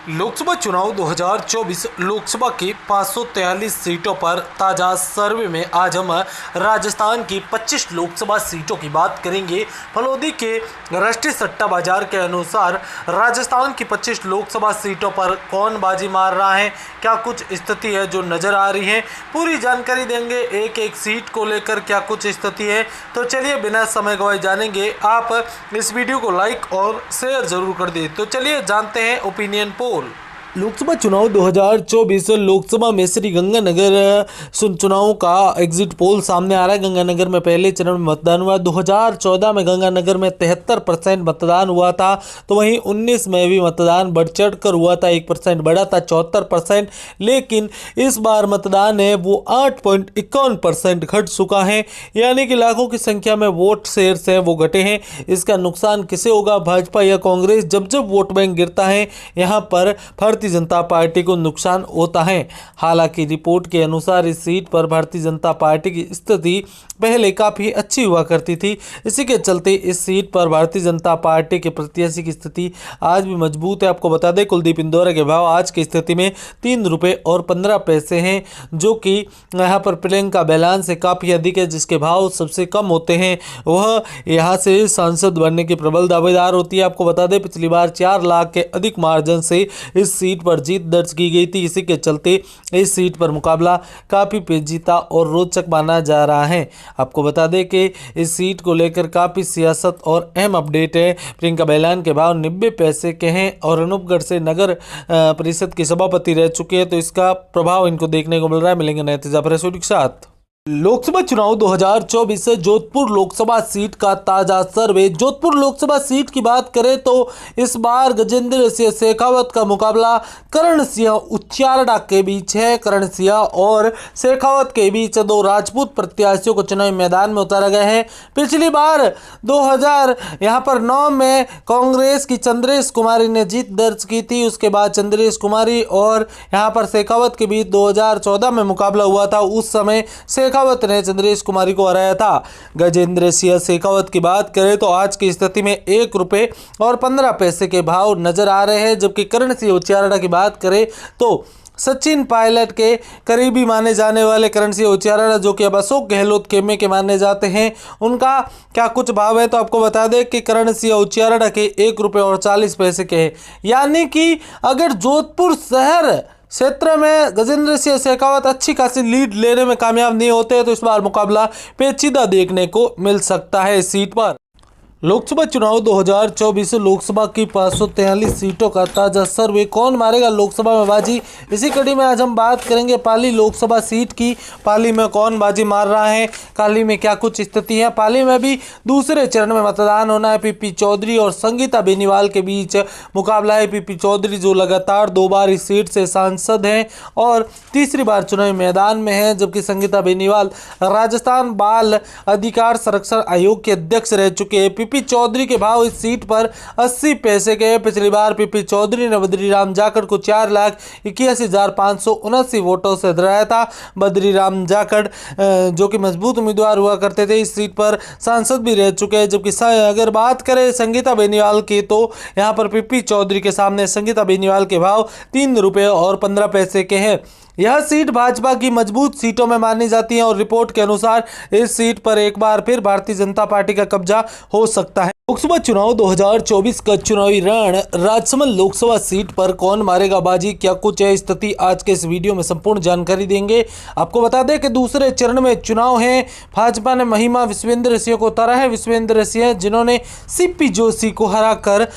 लोकसभा चुनाव 2024 लोकसभा की 543 सीटों पर ताज़ा सर्वे में आज हम राजस्थान की 25 लोकसभा सीटों की बात करेंगे। फलोदी के राष्ट्रीय सट्टा बाजार के अनुसार राजस्थान की 25 लोकसभा सीटों पर कौन बाजी मार रहा है, क्या कुछ स्थिति है जो नज़र आ रही है, पूरी जानकारी देंगे। एक एक सीट को लेकर क्या कुछ स्थिति है, तो चलिए बिना समय गवाए जानेंगे। आप इस वीडियो को लाइक और शेयर जरूर कर दें। तो चलिए जानते हैं ओपिनियन पोल। लोकसभा चुनाव 2024 लोकसभा में श्री गंगानगर चुनाव का एग्जिट पोल सामने आ रहा है। गंगानगर में पहले चरण में मतदान हुआ। 2014 में गंगानगर में 73% मतदान हुआ था, तो वहीं 19 में भी मतदान बढ़ चढ़ कर हुआ था, 1% बढ़ा था 74%। लेकिन इस बार मतदान है वो 8.51% घट चुका है, यानी कि लाखों की संख्या में वोट शेयर है वो घटे हैं। इसका नुकसान किसे होगा, भाजपा या कांग्रेस? जब जब वोट बैंक गिरता है यहाँ पर भारतीय जनता पार्टी को नुकसान होता है। हालांकि रिपोर्ट के अनुसार इस सीट पर भारतीय जनता पार्टी की स्थिति पहले काफी अच्छी हुआ करती थी। इसी के चलते इस सीट पर भारतीय जनता पार्टी के प्रत्याशी की स्थिति आज भी मजबूत है। आपको बता दें कुलदीप इंदौरा के भाव आज की स्थिति में 3 रुपये और 15 पैसे हैं, जो कि यहाँ पर प्रियंका बैलान से काफ़ी अधिक है। जिसके भाव सबसे कम होते हैं वह यहाँ से सांसद बनने की प्रबल दावेदार होती है। आपको बता दें पिछली बार 4 लाख के अधिक मार्जिन से इस सीट पर जीत दर्ज की गई थी। इसी के चलते इस सीट पर मुकाबला काफ़ी पेचीदा और रोचक माना जा रहा है। आपको बता दें कि इस सीट को लेकर काफ़ी सियासत और अहम अपडेट है। प्रियंका बैलान के भाव 90 पैसे के हैं और अनूपगढ़ से नगर परिषद की सभापति रह चुके हैं, तो इसका प्रभाव इनको देखने को मिल रहा है। मिलेंगे नए तेजा प्रेस के साथ। लोकसभा चुनाव 2024 जोधपुर लोकसभा सीट का ताजा सर्वे। जोधपुर लोकसभा सीट की बात करें तो इस बार गजेंद्र सिंह शेखावत का मुकाबला करण सिंह उच्चारडा के बीच है। करण सिंह और शेखावत के बीच 2 राजपूत प्रत्याशियों को चुनावी मैदान में उतारा गया है। पिछली बार 2009 में कांग्रेस की चंद्रेश कुमारी ने जीत दर्ज की थी। उसके बाद चंद्रेश कुमारी और यहाँ पर शेखावत के बीच 2014 में मुकाबला हुआ था। उस समय शेखावत ने चंद्रेश कुमारी को हराया था। गजेंद्र सिंह शेखावत की बात करें तो आज की स्थिति में 1 रुपये और 15 पैसे के भाव नजर आ रहे हैं। जबकि करण सिंह उच्चारडा की बात करें तो सचिन पायलट के करीबी माने जाने वाले करण सिंह उच्चारडा, जो कि अब अशोक गहलोत खेमे के माने जाते हैं, उनका क्या कुछ भाव है तो आपको बता दें कि करण सिंह उच्चारडा के 1 रुपये और 40 पैसे के हैं। यानी कि अगर जोधपुर शहर क्षेत्र में गजेंद्र सिंह शेखावत अच्छी खासी लीड लेने में कामयाब नहीं होते तो इस बार मुकाबला पेचीदा देखने को मिल सकता है इस सीट पर। लोकसभा चुनाव 2024 लोकसभा की 543 सीटों का ताजा सर्वे। कौन मारेगा लोकसभा में बाजी, इसी कड़ी में आज हम बात करेंगे पाली लोकसभा सीट की। पाली में कौन बाजी मार रहा है, पाली में क्या कुछ स्थिति है। पाली में भी दूसरे चरण में मतदान होना है। पीपी चौधरी और संगीता बेनीवाल के बीच मुकाबला है। पीपी चौधरी जो लगातार 2 बार इस सीट से सांसद हैं और तीसरी बार चुनावी मैदान में है, जबकि संगीता बेनीवाल राजस्थान बाल अधिकार संरक्षण आयोग के अध्यक्ष रह चुके हैं। पीपी चौधरी के भाव इस सीट पर 80 पैसे के। पिछली बार पीपी चौधरी ने बद्रीराम जाखड़ को 4,81,579 वोटों से हराया था। बद्रीराम जाखड़ जो कि मजबूत उम्मीदवार हुआ करते थे, इस सीट पर सांसद भी रह चुके हैं। जबकि अगर बात करें संगीता बेनीवाल की तो यहां पर पीपी चौधरी के सामने संगीता बेनीवाल के भाव 3 रुपये और 15 पैसे के हैं। यह सीट भाजपा की मजबूत सीटों में मानी जाती है और रिपोर्ट के अनुसार इस सीट पर एक बार फिर भारतीय जनता पार्टी का कब्जा हो सकता है। लोकसभा चुनाव 2024 का चुनावी रण। राजसमंद लोकसभा सीट पर कौन मारेगा बाजी, क्या कुछ है स्थिति, आज के इस वीडियो में संपूर्ण जानकारी देंगे। आपको बता दें कि दूसरे चरण में चुनाव है। भाजपा ने महिमा विश्वेंद्र सिंह को उतारा है। विश्वेंद्र सिंह जिन्होंने सीपी जोशी को हराकर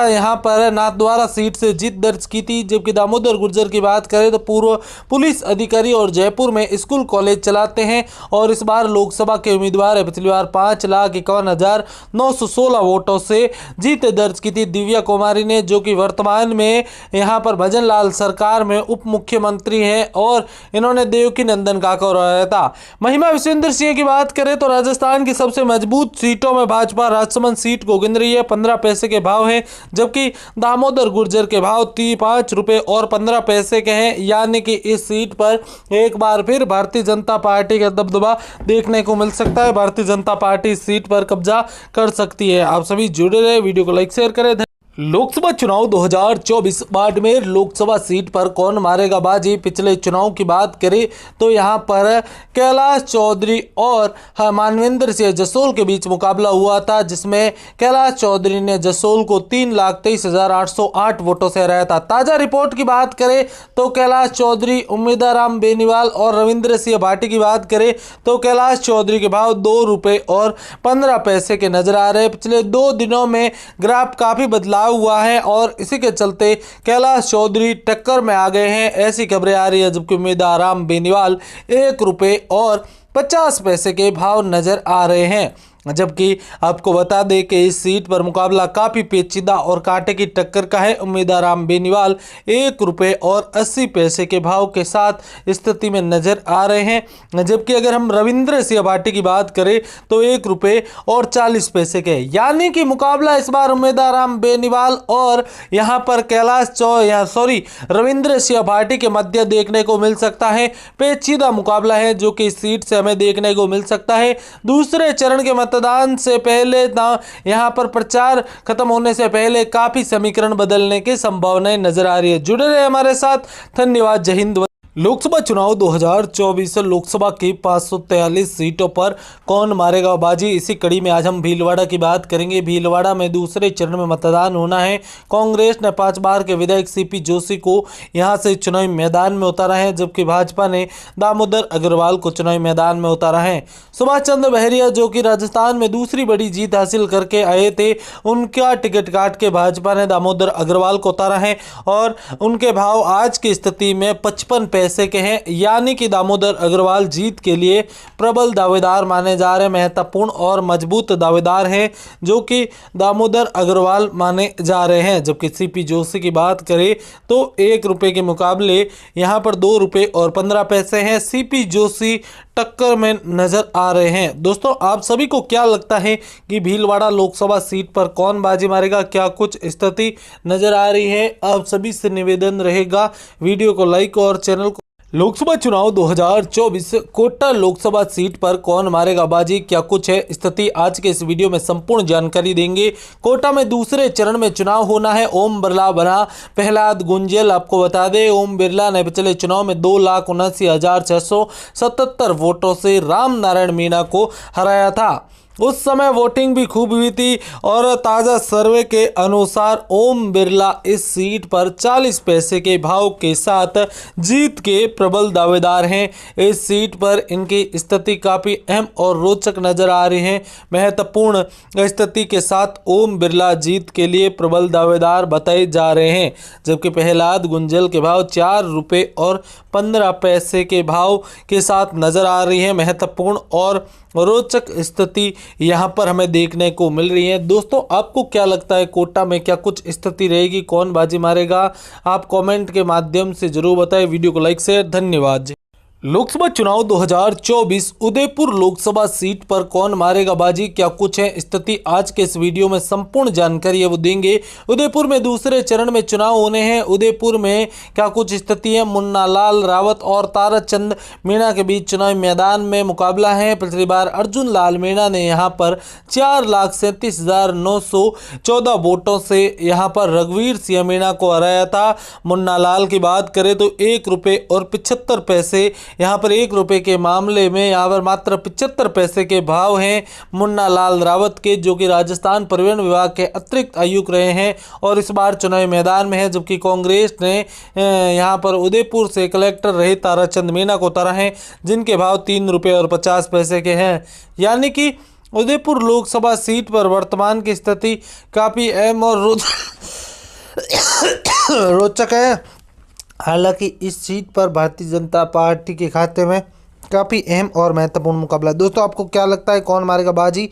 यहाँ पर नाथद्वारा सीट से जीत दर्ज की थी। जबकि दामोदर गुर्जर की बात करें तो पूर्व पुलिस अधिकारी और जयपुर में स्कूल कॉलेज चलाते हैं और इस बार लोकसभा के उम्मीदवार है। पिछली बार 5,51,916 वोटों से जीत दर्ज की थी दिव्या कुमारी ने, जो कि वर्तमान में यहां पर भजन लाल सरकार में उप मुख्यमंत्री हैं और इन्होंने देवकी नंदन काका को हराया था। महिमा विश्वेंद्र सिंह की बात करें तो राजस्थान की सबसे मजबूत सीटों में भाजपा राजसमंद सीट को गिन रही है। 15 पैसे के भाव हैं, जबकि दामोदर गुर्जर के भाव 5 रुपये और 15 पैसे के हैं। यानी कि इस सीट पर एक बार फिर भारतीय जनता पार्टी का दबदबा देखने को मिल सकता है। भारतीय जनता पार्टी इस सीट पर कब्जा कर सकती है। आप सभी जुड़े रहे, वीडियो को लाइक शेयर करें। लोकसभा चुनाव 2024 बाड़मेर लोकसभा सीट पर कौन मारेगा बाजी। पिछले चुनाव की बात करें तो यहां पर कैलाश चौधरी और मानवेंद्र सिंह जसोल के बीच मुकाबला हुआ था, जिसमें कैलाश चौधरी ने जसोल को 3,23,808 वोटों से हराया था। ताजा रिपोर्ट की बात करें तो कैलाश चौधरी, उम्मीदवार राम बेनीवाल और रविंद्र सिंह भाटी की बात करें तो कैलाश चौधरी के भाव 2 रुपये और 15 पैसे के नजर आ रहे हैं। पिछले 2 दिनों में ग्राफ काफी बदलाव हुआ है और इसी के चलते कैलाश चौधरी टक्कर में आ गए हैं, ऐसी खबरें आ रही है। जबकि उम्मीदवार राम बेनीवाल 1 रुपये और 50 पैसे के भाव नजर आ रहे हैं। जबकि आपको बता दें कि इस सीट पर मुकाबला काफ़ी पेचीदा और कांटे की टक्कर का है। उम्मीदवार राम बेनीवाल 1 रुपये और 80 पैसे के भाव के साथ स्थिति में नजर आ रहे हैं। जबकि अगर हम रविंद्र सिंह भाटी की बात करें तो 1 रुपये और 40 पैसे के, यानी कि मुकाबला इस बार उम्मीदवार राम बेनीवाल और यहाँ पर रविंद्र सिंह भाटी के मध्य देखने को मिल सकता है। पेचीदा मुकाबला है जो कि इस सीट से हमें देखने को मिल सकता है। दूसरे चरण के मतदान से पहले यहां पर प्रचार खत्म होने से पहले काफी समीकरण बदलने की संभावनाएं नजर आ रही है। जुड़े रहे हमारे साथ, धन्यवाद। जय हिंद। लोकसभा चुनाव 2024 लोकसभा की 543 सीटों पर कौन मारेगा बाजी, इसी कड़ी में आज हम भीलवाड़ा की बात करेंगे। भीलवाड़ा में दूसरे चरण में मतदान होना है। कांग्रेस ने 5 बार के विधायक सीपी जोशी को यहां से चुनावी मैदान में उतारा है, जबकि भाजपा ने दामोदर अग्रवाल को चुनावी मैदान में उतारा है। सुभाष चंद्र बहरिया जो कि राजस्थान में दूसरी बड़ी जीत हासिल करके आए थे, उनका टिकट काट के भाजपा ने दामोदर अग्रवाल को उतारा है और उनके भाव आज की स्थिति में 55 पैसे के हैं, यानी कि दामोदर अग्रवाल जीत के लिए प्रबल दावेदार माने जा रहे हैं। महत्वपूर्ण और मजबूत दावेदार हैं जो कि दामोदर अग्रवाल माने जा रहे हैं। जबकि सीपी जोशी की बात करें तो 1 रुपये के मुकाबले यहां पर 2 रुपये और 15 पैसे हैं। सीपी जोशी टक्कर में नजर आ रहे हैं। दोस्तों, आप सभी को क्या लगता है कि भीलवाड़ा लोकसभा सीट पर कौन बाजी मारेगा, क्या कुछ स्थिति नजर आ रही है? आप सभी से निवेदन रहेगा, वीडियो को लाइक और चैनल को। लोकसभा चुनाव 2024 कोटा लोकसभा सीट पर कौन मारेगा बाजी, क्या कुछ है स्थिति, आज के इस वीडियो में संपूर्ण जानकारी देंगे। कोटा में दूसरे चरण में चुनाव होना है। ओम बिरला बना प्रहलाद गुंजल। आपको बता दें, ओम बिरला ने पिछले चुनाव में 2,79,677 वोटों से राम नारायण मीणा को हराया था। उस समय वोटिंग भी खूब हुई थी और ताज़ा सर्वे के अनुसार ओम बिरला इस सीट पर 40 पैसे के भाव के साथ जीत के प्रबल दावेदार हैं। इस सीट पर इनकी स्थिति काफ़ी अहम और रोचक नजर आ रही है। महत्वपूर्ण स्थिति के साथ ओम बिरला जीत के लिए प्रबल दावेदार बताए जा रहे हैं। जबकि प्रहलाद गुंजल के भाव 4 रुपये और 15 पैसे के भाव के साथ नजर आ रही है। महत्वपूर्ण और रोचक स्थिति यहां पर हमें देखने को मिल रही है। दोस्तों, आपको क्या लगता है कोटा में क्या कुछ स्थिति रहेगी, कौन बाजी मारेगा? आप कमेंट के माध्यम से जरूर बताएं। वीडियो को लाइक शेयर, धन्यवाद। लोकसभा चुनाव 2024 उदयपुर लोकसभा सीट पर कौन मारेगा बाजी, क्या कुछ है स्थिति, आज के इस वीडियो में संपूर्ण जानकारी है वो देंगे। उदयपुर में दूसरे चरण में चुनाव होने हैं। उदयपुर में क्या कुछ स्थिति है? मुन्ना लाल रावत और ताराचंद मीणा के बीच चुनावी मैदान में मुकाबला है। पिछली बार अर्जुन लाल मीणा ने यहां पर 4,37,914 वोटों से यहां पर रघुवीर सिंह मीणा को हराया था। मुन्ना लाल की बात करें तो 1 रुपये और 75 पैसे, यहाँ पर 1 रुपये के मामले में यहाँ पर मात्र 75 पैसे के भाव हैं मुन्ना लाल रावत के, जो कि राजस्थान परिवहन विभाग के अतिरिक्त आयुक्त रहे हैं और इस बार चुनावी मैदान में है। जबकि कांग्रेस ने यहाँ पर उदयपुर से कलेक्टर रहे ताराचंद मीणा को उतारा है, जिनके भाव 3 रुपये और 50 पैसे के हैं। यानी कि उदयपुर लोकसभा सीट पर वर्तमान की स्थिति काफ़ी अहम और रोचक है। हालांकि इस सीट पर भारतीय जनता पार्टी के खाते में काफ़ी अहम और महत्वपूर्ण मुकाबला है। दोस्तों, आपको क्या लगता है कौन मारेगा बाजी?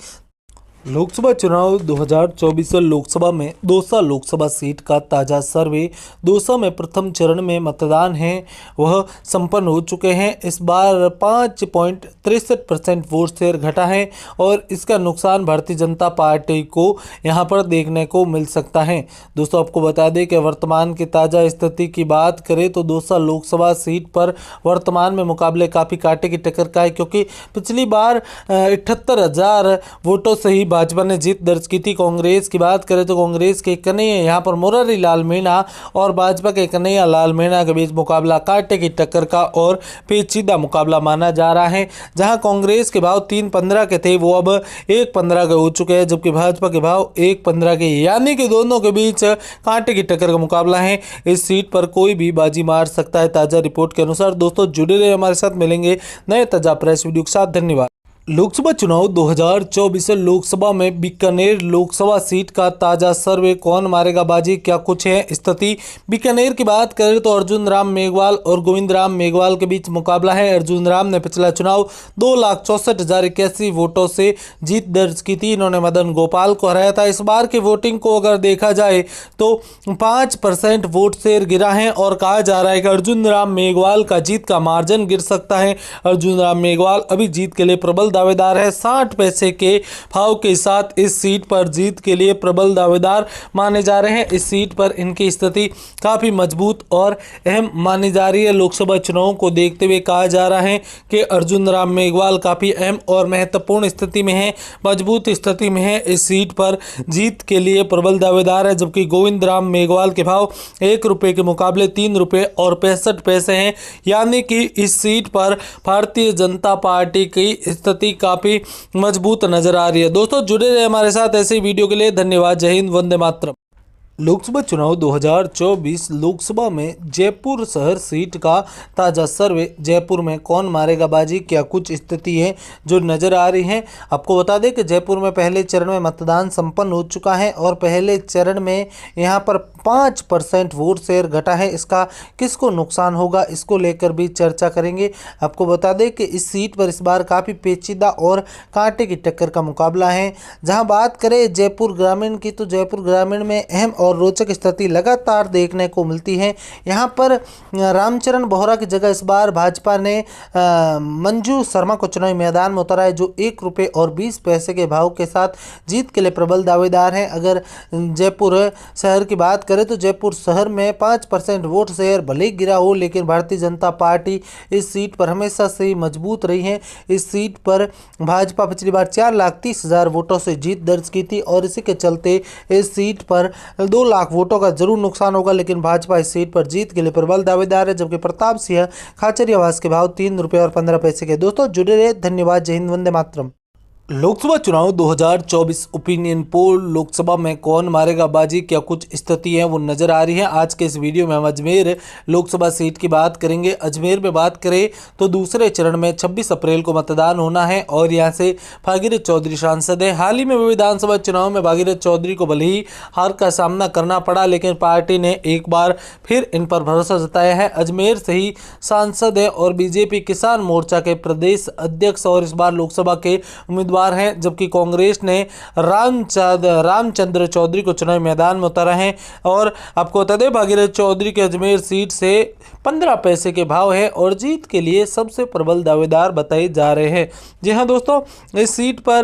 लोकसभा चुनाव 2024 लोकसभा में दौसा लोकसभा सीट का ताज़ा सर्वे। दौसा में प्रथम चरण में मतदान है वह संपन्न हो चुके हैं। इस बार 5.63% वोट शेयर घटा है और इसका नुकसान भारतीय जनता पार्टी को यहां पर देखने को मिल सकता है। दोस्तों, आपको बता दें कि वर्तमान की ताज़ा स्थिति की बात करें तो दौसा लोकसभा सीट पर वर्तमान में मुकाबले काफ़ी कांटे की टक्कर का है, क्योंकि पिछली बार 78,000 वोटों से ही भाजपा ने जीत दर्ज की थी। कांग्रेस की बात करें तो कांग्रेस के कन्हैया यहाँ पर मुरारी लाल मीणा और भाजपा के कन्हैया लाल मीणा के बीच मुकाबला कांटे की टक्कर का और पेचीदा मुकाबला माना जा रहा है। जहां कांग्रेस के भाव 3.15 के थे वो अब 1.15 के हो चुके हैं, जबकि भाजपा के भाव 1.15 के, यानी कि दोनों के बीच कांटे की टक्कर का मुकाबला है। इस सीट पर कोई भी बाजी मार सकता है, ताजा रिपोर्ट के अनुसार। दोस्तों जुड़े रहे हमारे साथ, मिलेंगे नए ताजा प्रेस वीडियो के साथ। धन्यवाद। लोकसभा चुनाव 2024 लोकसभा में बीकानेर लोकसभा सीट का ताजा सर्वे, कौन मारेगा बाजी, क्या कुछ है स्थिति। बीकानेर की बात करें तो अर्जुन राम मेघवाल और गोविंद राम मेघवाल के बीच मुकाबला है। अर्जुन राम ने पिछला चुनाव 2,64,081 वोटों से जीत दर्ज की थी। इन्होंने मदन गोपाल को हराया था। इस बार की वोटिंग को अगर देखा जाए तो 5% वोट शेयर गिरा है और कहा जा रहा है कि अर्जुन राम मेघवाल का जीत का मार्जिन गिर सकता है। अर्जुन राम मेघवाल अभी जीत के लिए प्रबल दावेदार है। 60 पैसे के भाव के साथ इस सीट पर जीत के लिए प्रबल दावेदार माने जा रहे हैं। इस सीट पर इनकी स्थिति काफी मजबूत और अहम मानी जा रही है। लोकसभा चुनाव को देखते हुए कहा जा रहा है कि अर्जुन राम मेघवाल काफी अहम और महत्वपूर्ण स्थिति में है, मजबूत स्थिति में है। इस सीट पर जीत के लिए प्रबल दावेदार है, जबकि गोविंद राम मेघवाल के भाव 1 रुपये के मुकाबले 3 रुपये और 65 पैसे हैं, यानी कि इस सीट पर भारतीय जनता पार्टी की स्थिति काफी मजबूत नजर आ रही है। दोस्तों जुड़े रहे हमारे साथ ऐसे ही वीडियो के लिए। धन्यवाद। जय हिंद, वंदे मातरम। लोकसभा चुनाव 2024 लोकसभा में जयपुर शहर सीट का ताज़ा सर्वे, जयपुर में कौन मारेगा बाजी, क्या कुछ स्थिति है जो नज़र आ रही है। आपको बता दें कि जयपुर में पहले चरण में मतदान संपन्न हो चुका है और पहले चरण में यहां पर 5% वोट शेयर घटा है। इसका किसको नुकसान होगा, इसको लेकर भी चर्चा करेंगे। आपको बता दें कि इस सीट पर इस बार काफ़ी पेचीदा और कांटे की टक्कर का मुकाबला है। जहां बात करें जयपुर ग्रामीण की तो जयपुर ग्रामीण में अहम और रोचक स्थिति लगातार देखने को मिलती है। यहां पर रामचरण बोहरा की जगह इस बार भाजपा ने मंजू शर्मा को चुनावी मैदान में उतारा है, जो 1 रुपये और 20 पैसे के भाव के साथ जीत के लिए प्रबल दावेदार हैं। अगर जयपुर शहर की बात करें तो जयपुर शहर में 5% वोट शेयर भले ही गिरा हो, लेकिन भारतीय जनता पार्टी इस सीट पर हमेशा से ही मजबूत रही है। इस सीट पर भाजपा पिछली बार 4,30,000 वोटों से जीत दर्ज की थी और इसी के चलते इस सीट पर 2 लाख वोटों का जरूर नुकसान होगा, लेकिन भाजपा इस सीट पर जीत के लिए प्रबल दावेदार है। जबकि प्रताप सिंह खाचरियावास के भाव 3 रुपये और 15 पैसे के। दोस्तों जुड़े रहे, धन्यवाद। जय हिंद, वंदे मातरम। लोकसभा चुनाव 2024 ओपिनियन पोल, लोकसभा में कौन मारेगा बाजी, क्या कुछ स्थिति है वो नज़र आ रही है। आज के इस वीडियो में हम अजमेर लोकसभा सीट की बात करेंगे। अजमेर में बात करें तो दूसरे चरण में 26 अप्रैल को मतदान होना है और यहाँ से भागीरथ चौधरी सांसद है। हाल ही में विधानसभा चुनाव में भागीरथ चौधरी को भले ही हार का सामना करना पड़ा, लेकिन पार्टी ने एक बार फिर इन पर भरोसा जताया है। अजमेर से ही सांसद है और बीजेपी किसान मोर्चा के प्रदेश अध्यक्ष और इस बार लोकसभा के उम्मीदवार हैं, जबकि कांग्रेस ने रामचंद्र चौधरी को चुनावी मैदान में उतारा है। और आपको बता दें भागीरथ चौधरी के अजमेर सीट से 15 पैसे के भाव है और जीत के लिए सबसे प्रबल दावेदार बताए जा रहे हैं। जी हाँ दोस्तों, इस सीट पर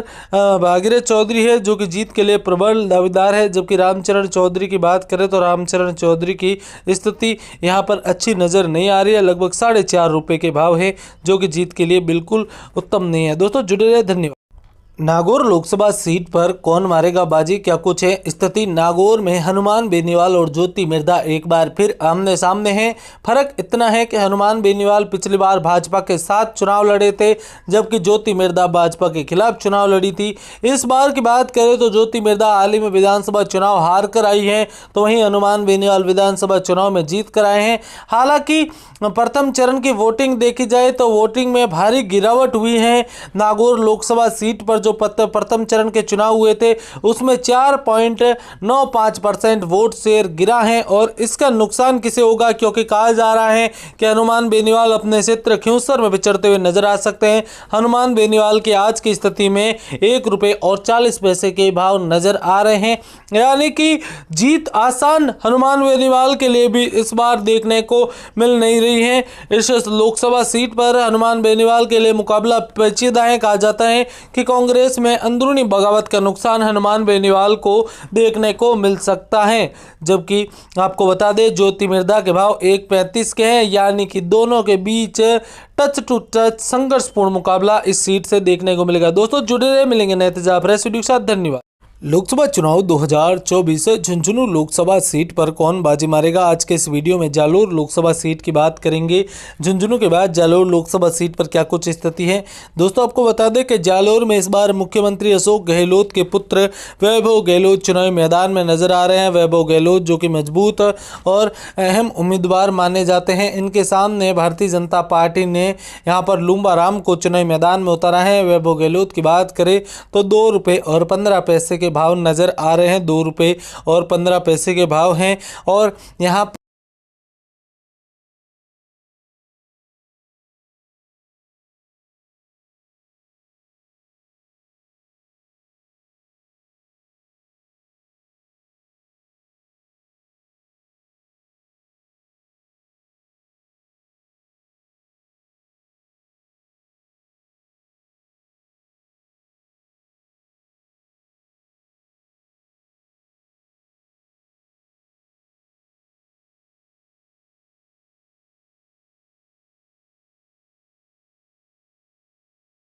भागीरथ चौधरी है जो कि जीत के लिए प्रबल दावेदार है। जबकि रामचरण चौधरी की बात करें तो रामचरण चौधरी की स्थिति यहाँ पर अच्छी नज़र नहीं आ रही है। लगभग 4.5 रुपये के भाव है जो कि जीत के लिए बिल्कुल उत्तम नहीं है। दोस्तों जुड़े रहे, धन्यवाद। नागौर लोकसभा सीट पर कौन मारेगा बाजी, क्या कुछ है स्थिति। नागौर में हनुमान बेनीवाल और ज्योति मिर्धा एक बार फिर आमने सामने हैं। फर्क इतना है कि हनुमान बेनीवाल पिछली बार भाजपा के साथ चुनाव लड़े थे, जबकि ज्योति मिर्धा भाजपा के खिलाफ चुनाव लड़ी थी। इस बार की बात करें तो ज्योति मिर्धा हाल ही में विधानसभा चुनाव हार कर आई है, तो वहीं हनुमान बेनीवाल विधानसभा चुनाव में जीत कर आए हैं। हालांकि प्रथम चरण की वोटिंग देखी जाए तो वोटिंग में भारी गिरावट हुई है। नागौर लोकसभा सीट पर जो प्रथम चरण के चुनाव हुए थे उसमें 4.95% वोट शेयर गिरा है और इसका नुकसान किसे होगा, क्योंकि कहा जा रहा है कि हनुमान बेनीवाल अपने क्षेत्र खियूसर में विचरते हुए नजर आ सकते हैं। हनुमान बेनीवाल की आज की स्थिति में 1 रुपये और 40 पैसे के भाव नजर आ रहे हैं, यानी कि जीत आसान हनुमान बेनीवाल के लिए भी इस बार देखने को मिल नहीं रही है। इस लोकसभा सीट पर हनुमान बेनीवाल के लिए मुकाबला पेचीदा है। कहा जाता है कि कांग्रेस कांग्रेस में अंदरूनी बगावत का नुकसान हनुमान बेनीवाल को देखने को मिल सकता है। जबकि आपको बता दें ज्योति मिर्धा के भाव 1.35 के हैं, यानी कि दोनों के बीच टच टू टच संघर्षपूर्ण मुकाबला इस सीट से देखने को मिलेगा। दोस्तों जुड़े रहे, मिलेंगे नए तेजाब प्रेस वीडियो के साथ। धन्यवाद। लोकसभा चुनाव 2024 झुंझुनू लोकसभा सीट पर कौन बाजी मारेगा, आज के इस वीडियो में जालोर लोकसभा सीट की बात करेंगे। झुंझुनू के बाद जालोर लोकसभा सीट पर क्या कुछ स्थिति है। दोस्तों आपको बता दें कि जालोर में इस बार मुख्यमंत्री अशोक गहलोत के पुत्र वैभव गहलोत चुनावी मैदान में नजर आ रहे हैं। वैभव गहलोत जो कि मजबूत और अहम उम्मीदवार माने जाते हैं। इनके सामने भारतीय जनता पार्टी ने यहाँ पर लूम्बा राम को चुनावी मैदान में उतारा है। वैभव गहलोत की बात करें तो 2 रुपये और 15 पैसे के भाव नज़र आ रहे हैं। 2 रुपये और 15 पैसे के भाव हैं। और यहाँ